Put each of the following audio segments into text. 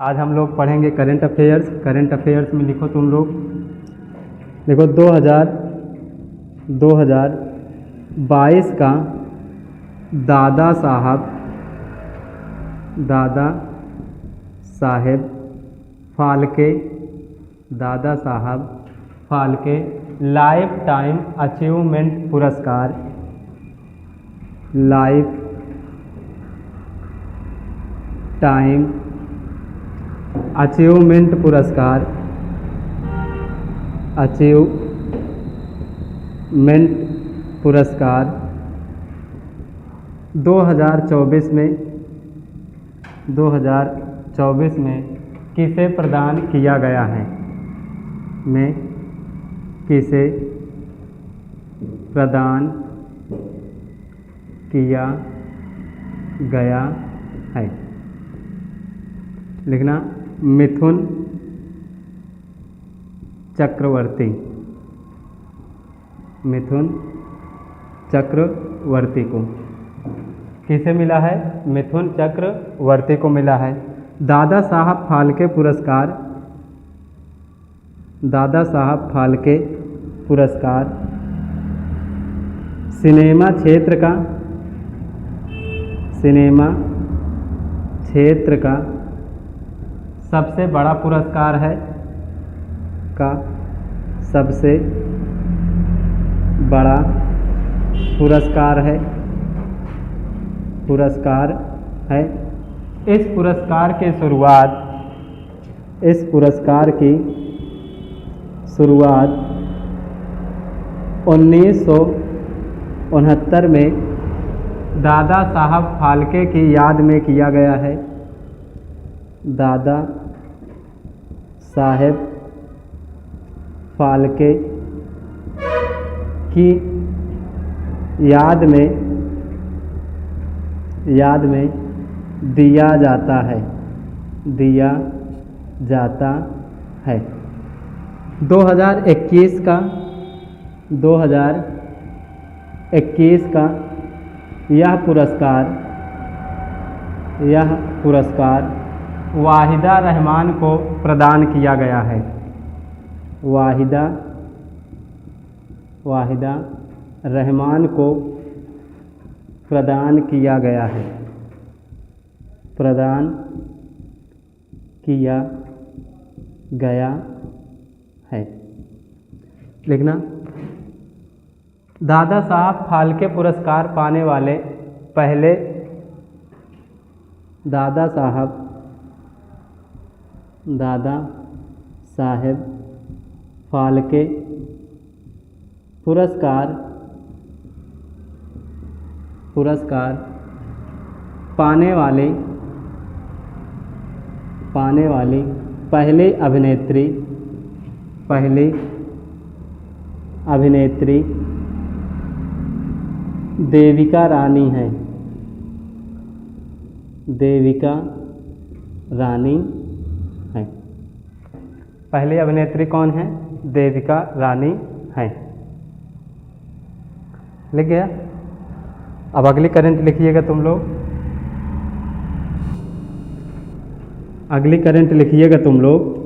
आज हम लोग पढ़ेंगे करंट अफेयर्स। करंट अफेयर्स में लिखो तुम लोग, देखो 2022 का Dada Saheb Phalke life time achievement पुरस्कार अचीवमेंट पुरस्कार 2024 में किसे प्रदान किया गया है? किसे प्रदान किया गया है? लिखना मिथुन चक्रवर्ती को किसे मिला है? मिथुन चक्रवर्ती को मिला है। दादा साहब फाल्के पुरस्कार सिनेमा क्षेत्र का सबसे बड़ा पुरस्कार है इस पुरस्कार की शुरुआत 1969 में दादा साहब फाल्के की याद में किया गया है। दादा साहेब फाल्के की याद में दिया जाता है। 2021 का यह पुरस्कार वाहिदा रहमान को प्रदान किया गया है। वाहिदा रहमान को प्रदान किया गया है। लिखना दादा साहब फाल्के पुरस्कार पाने वाले पहले दादा साहेब फाल्के पुरस्कार पाने वाली पहली अभिनेत्री देविका रानी है। पहली अभिनेत्री कौन है? देविका रानी है। लिख गया? अब अगली करंट लिखिएगा तुम लोग।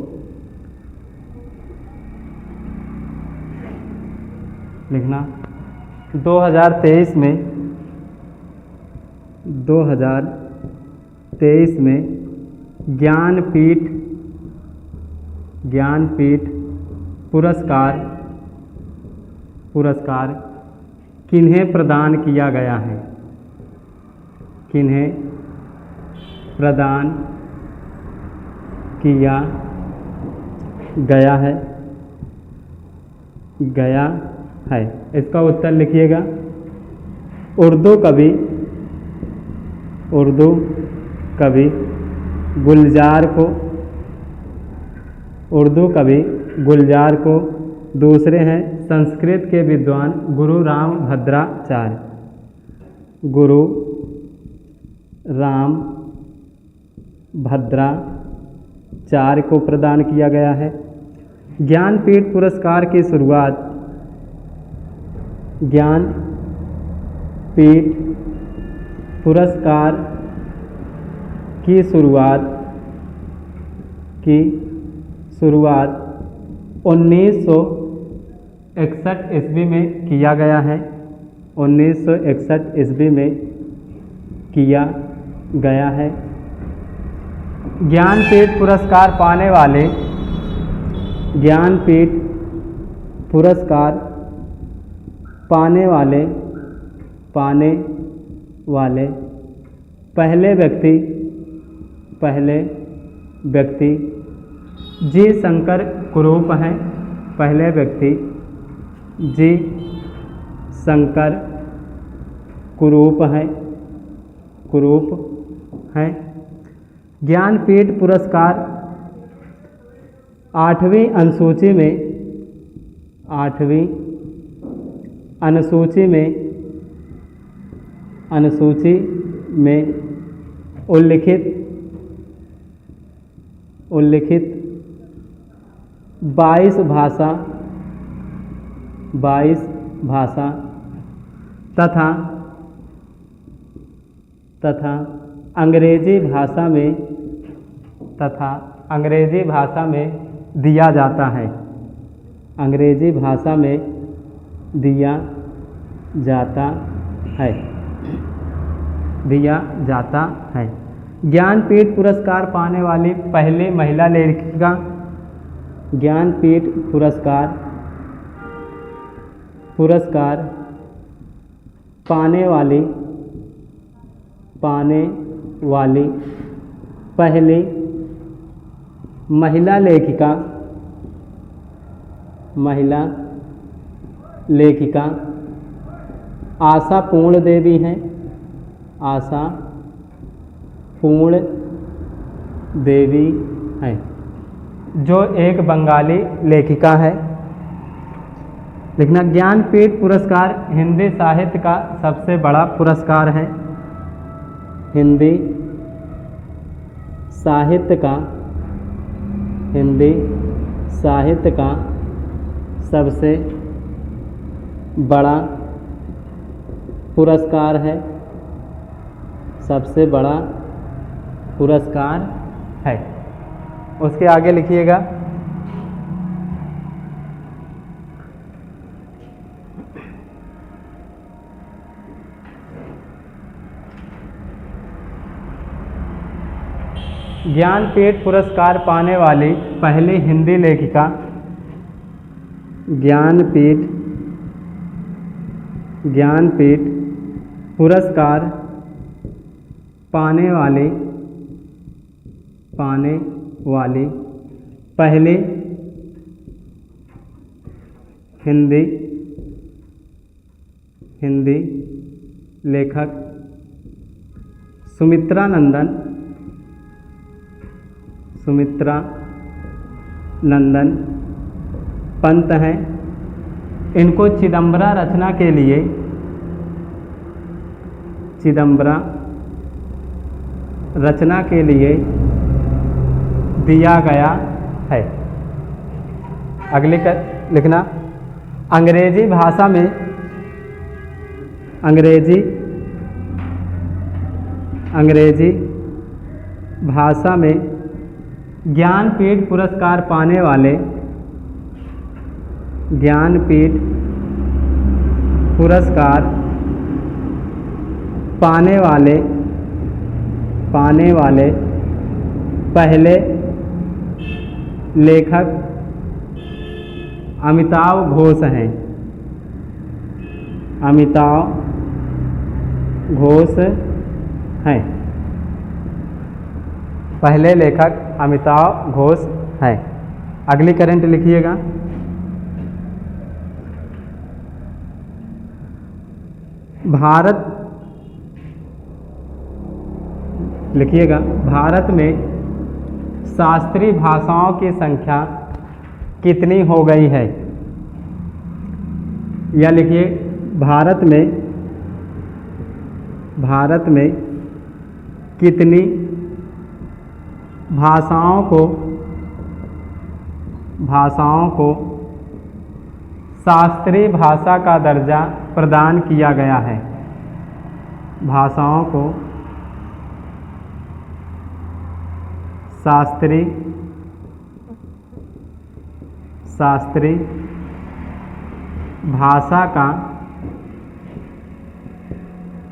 लिखना 2023 में ज्ञानपीठ पुरस्कार किन्हें प्रदान किया गया है? इसका उत्तर लिखिएगा। उर्दू कवि गुलजार को दूसरे हैं संस्कृत के विद्वान गुरु रामभद्राचार्य को प्रदान किया गया है। ज्ञानपीठ पुरस्कार की शुरुआत ज्ञानपीठ पुरस्कार की शुरुआत की शुरुआत 1961 ईस्वी में किया गया है। 1961 ईस्वी में किया गया है। ज्ञानपीठ पुरस्कार पाने वाले ज्ञानपीठ पुरस्कार पाने वाले पहले व्यक्ति जी शंकर कुरूप हैं। पहले व्यक्ति जी शंकर कुरूप हैं। ज्ञानपीठ पुरस्कार 8वीं अनुसूची में उल्लिखित 22 भाषा तथा अंग्रेजी भाषा में दिया जाता है। अंग्रेजी भाषा में दिया जाता है। ज्ञानपीठ पुरस्कार पाने वाली पहली महिला लेखिका। ज्ञानपीठ पुरस्कार पाने वाली पहली महिला लेखिका आशा पूर्ण देवी हैं। आशा पूर्ण देवी हैं, जो एक बंगाली लेखिका है। लिखना, ज्ञानपीठ पुरस्कार हिंदी साहित्य का सबसे बड़ा पुरस्कार है। हिंदी साहित्य का सबसे बड़ा पुरस्कार है। सबसे बड़ा पुरस्कार है। उसके आगे लिखिएगा, ज्ञानपीठ पुरस्कार पाने वाली पहली हिंदी लेखिका। ज्ञानपीठ पुरस्कार पाने वाली पहली हिंदी लेखक सुमित्रा नंदन पंत हैं। इनको चिदंबरा रचना के लिए दिया गया है। अगले का लिखना, अंग्रेजी भाषा में ज्ञानपीठ पुरस्कार पाने वाले पहले लेखक अमिताव घोष हैं। पहले लेखक अमिताव घोष हैं। अगली करंट लिखिएगा, भारत में शास्त्रीय भाषाओं की संख्या कितनी हो गई है? या लिखिए, भारत में कितनी भाषाओं को शास्त्रीय भाषा का दर्जा प्रदान किया गया है? भाषाओं को शास्त्रीय शास्त्रीय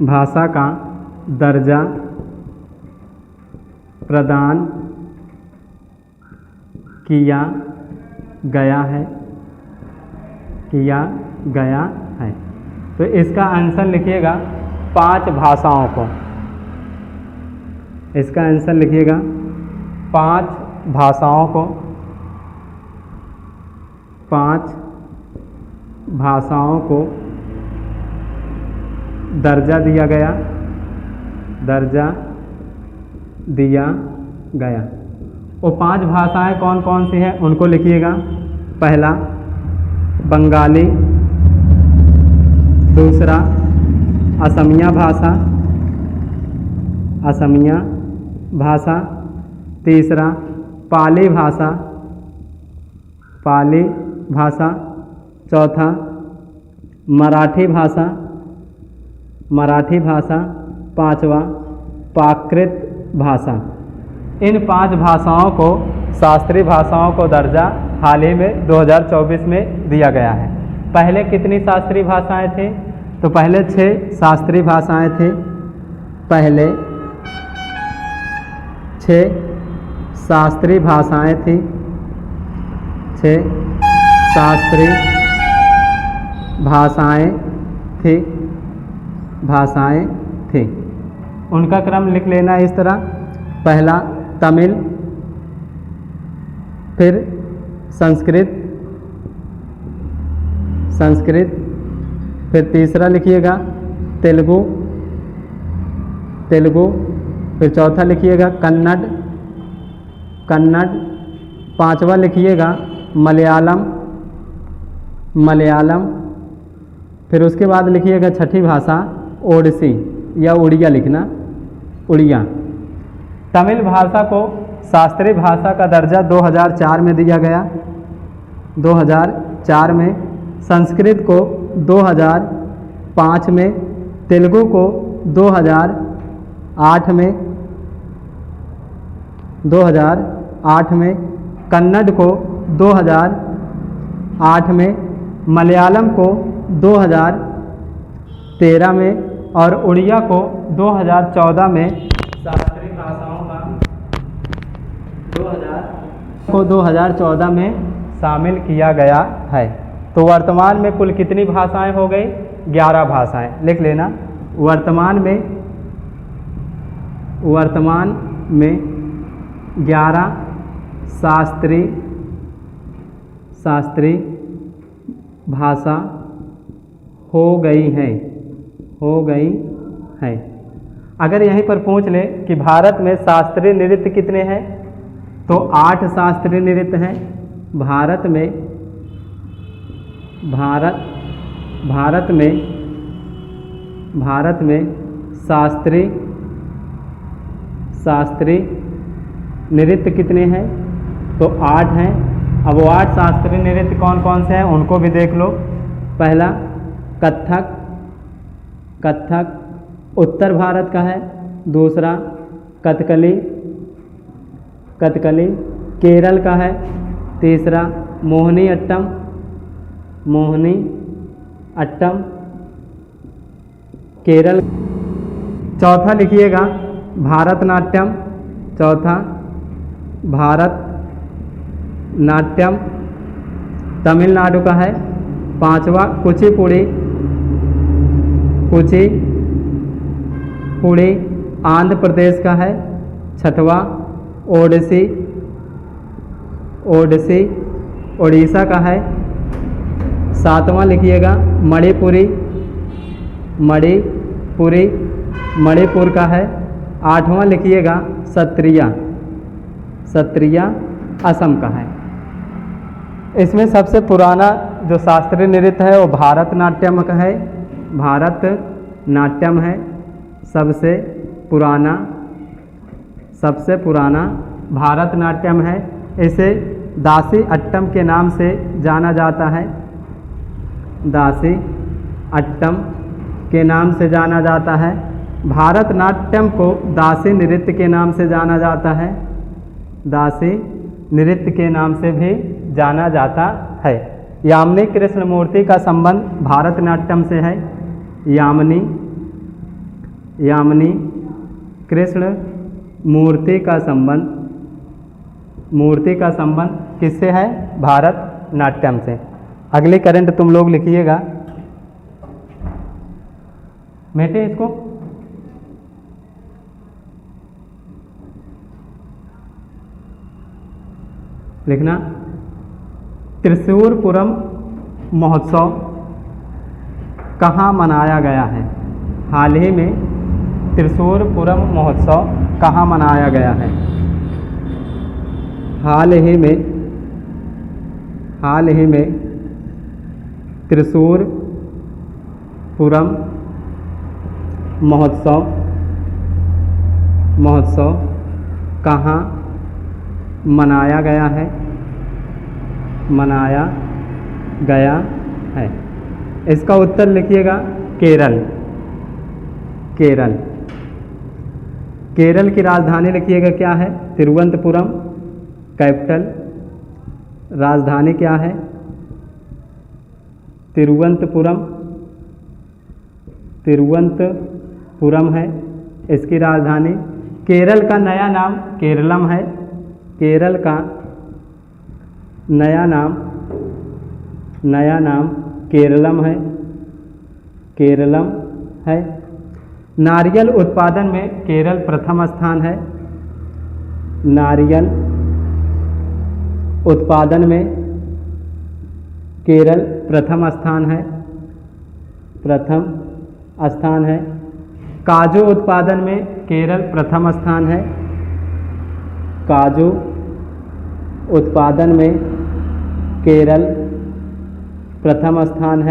भाषा का दर्जा प्रदान किया गया है। तो इसका आंसर लिखिएगा 5 भाषाओं को। इसका आंसर लिखिएगा 5 भाषाओं को। 5 भाषाओं को दर्जा दिया गया। वो 5 भाषाएं कौन कौन सी हैं उनको लिखिएगा। पहला बंगाली, दूसरा असमिया भाषा, तीसरा पाली भाषा, चौथा मराठी भाषा, पांचवा प्राकृत भाषा। इन 5 भाषाओं को शास्त्रीय भाषाओं को दर्जा हाल ही में 2024 में दिया गया है। पहले कितनी शास्त्रीय भाषाएं थी? तो पहले 6 शास्त्रीय भाषाएं थी। पहले 6 शास्त्रीय भाषाएं थी। 6 शास्त्रीय भाषाएं थी। उनका क्रम लिख लेना इस तरह। पहला तमिल, फिर संस्कृत, फिर तीसरा लिखिएगा तेलुगु, फिर चौथा लिखिएगा कन्नड़, पांचवा लिखिएगा मलयालम, फिर उसके बाद लिखिएगा छठी भाषा ओडिसी या उड़िया लिखना, उड़िया। तमिल भाषा को शास्त्रीय भाषा का दर्जा 2004 में दिया गया। 2004 में। संस्कृत को 2005 में, तेलुगु को 2008 में, कन्नड़ को 2008 में, मलयालम को 2013 में और उड़िया को 2014 में शास्त्रीय भाषाओं का 2014 में शामिल किया गया है। तो वर्तमान में कुल कितनी भाषाएं हो गई? 11 भाषाएं। लिख लेना। वर्तमान में 11 शास्त्रीय भाषा हो गई है। अगर यहीं पर पूछ ले कि भारत में शास्त्रीय नृत्य कितने हैं, तो 8 शास्त्रीय नृत्य हैं। भारत में शास्त्रीय नृत्य कितने हैं? तो 8 हैं। अब वो 8 शास्त्रीय नृत्य कौन कौन से हैं उनको भी देख लो। पहला कथक उत्तर भारत का है। दूसरा कथकली केरल का है। तीसरा मोहिनी अट्टम केरल। चौथा लिखिएगा भारतनाट्यम तमिलनाडु का है। पांचवा कुचिपुड़ी आंध्र प्रदेश का है। छठवा ओडिसी उड़ीसा का है। सातवां लिखिएगा मणिपुर का है। आठवां लिखिएगा सत्रिया असम का है। इसमें सबसे पुराना जो शास्त्रीय नृत्य है वो भारतनाट्यम का है। भारतनाट्यम है सबसे पुराना भारतनाट्यम है। इसे दासी अट्टम के नाम से जाना जाता है। दासी अट्टम के नाम से जाना जाता है। भारतनाट्यम को दासी नृत्य के नाम से जाना जाता है। दासी नृत्य के नाम से भी जाना जाता है। यामिनी कृष्णमूर्ति का संबंध भारतनाट्यम से है। यामिनी कृष्ण मूर्ति का संबंध किससे है? भारतनाट्यम से। अगली करंट तुम लोग लिखिएगा, मेटे इसको। लिखना, त्रिशूरपुरम महोत्सव कहाँ मनाया गया है? हाल ही में त्रिशूरपुरम महोत्सव कहाँ मनाया गया है? हाल ही में त्रिशूरपुरम महोत्सव कहाँ मनाया गया है? इसका उत्तर लिखिएगा, केरल। केरल की राजधानी लिखिएगा क्या है? तिरुवनंतपुरम। कैपिटल राजधानी क्या है? तिरुवनंतपुरम है इसकी राजधानी। केरल का नया नाम केरलम है। केरल का नया नाम केरलम है। नारियल उत्पादन में केरल प्रथम स्थान है। नारियल उत्पादन में केरल प्रथम स्थान है। काजू उत्पादन में केरल प्रथम स्थान है। काजू उत्पादन में केरल प्रथम स्थान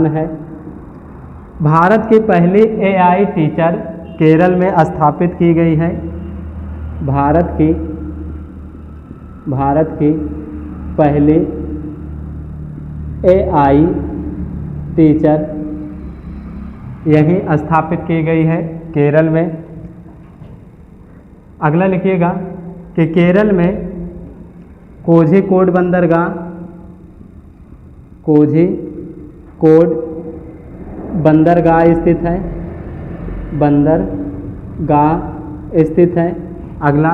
है। भारत की पहली AI टीचर केरल में स्थापित की गई है। भारत की पहली AI टीचर यहीं स्थापित की गई है, केरल में। अगला लिखिएगा कि केरल में कोझिकोड बंदरगाह स्थित है। अगला,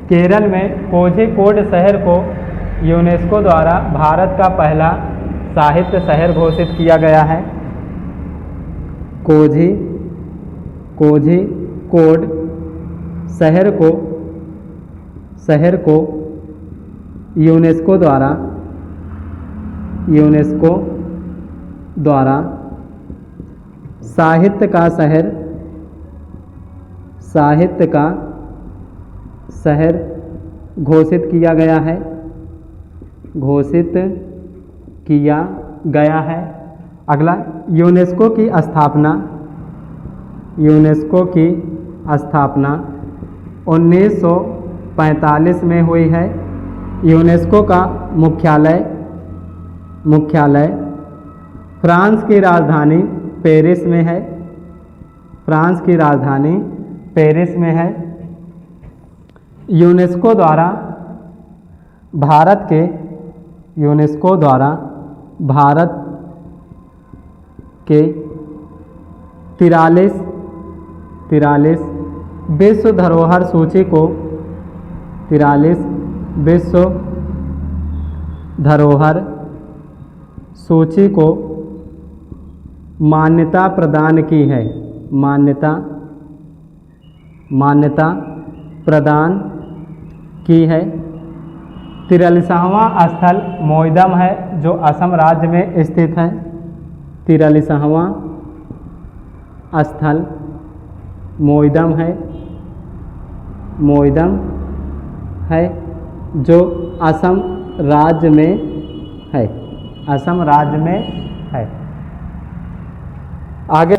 केरल में कोझिकोड शहर को यूनेस्को द्वारा भारत का पहला साहित्य शहर घोषित किया गया है। कोझिकोड शहर को यूनेस्को द्वारा साहित्य का शहर घोषित किया गया है। अगला, यूनेस्को की स्थापना 1945 में हुई है। यूनेस्को का मुख्यालय फ्रांस की राजधानी पेरिस में है। यूनेस्को द्वारा भारत के 43 विश्व धरोहर सूची को मान्यता प्रदान की है। 43वां स्थल मोइदम है, जो असम राज्य में स्थित है। 43वां स्थल मोइदम है, जो असम राज्य में है। आगे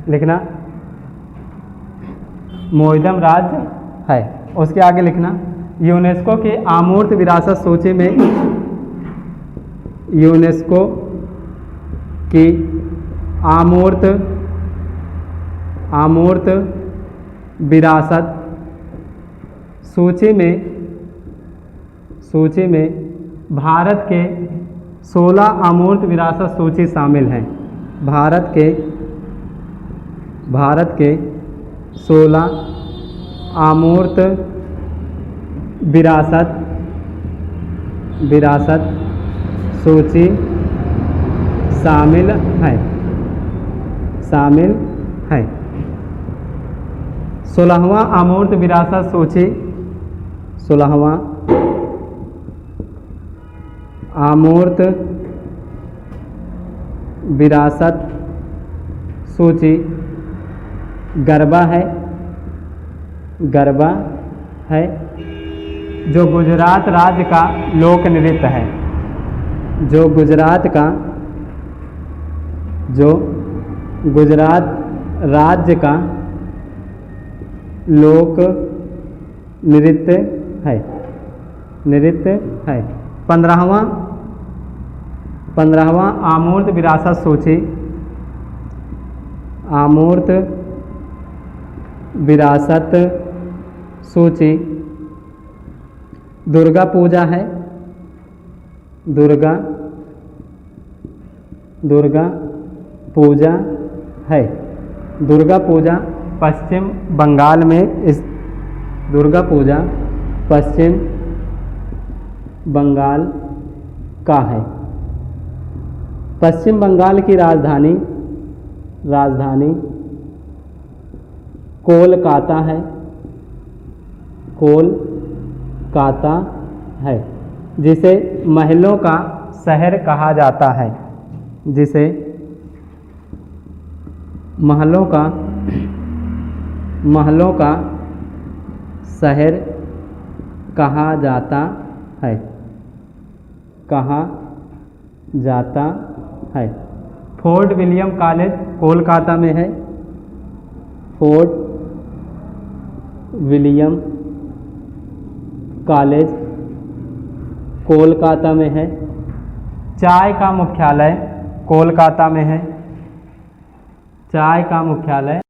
लिखना, मोइदम राज्य है। उसके आगे लिखना, यूनेस्को की अमूर्त विरासत सूची में यूनेस्को की अमूर्त विरासत सूची में भारत के 16 अमूर्त विरासत सूची शामिल हैं। भारत के 16 अमूर्त विरासत सूची शामिल है 16वां अमूर्त विरासत सूची 16वां अमूर्त विरासत सूची गरबा है जो गुजरात राज्य का लोक नृत्य है। जो गुजरात राज्य का लोक नृत्य है। 15वां अमूर्त विरासत सूची दुर्गा पूजा है। दुर्गा पूजा पश्चिम बंगाल में इस दुर्गा पूजा पश्चिम बंगाल का है। पश्चिम बंगाल की राजधानी कोलकाता है जिसे महलों का शहर कहा जाता है। जिसे महलों का शहर कहा जाता है। फोर्ट विलियम कॉलेज कोलकाता में है। फोर्ट विलियम कॉलेज कोलकाता में है। चाय का मुख्यालय कोलकाता में है। चाय का मुख्यालय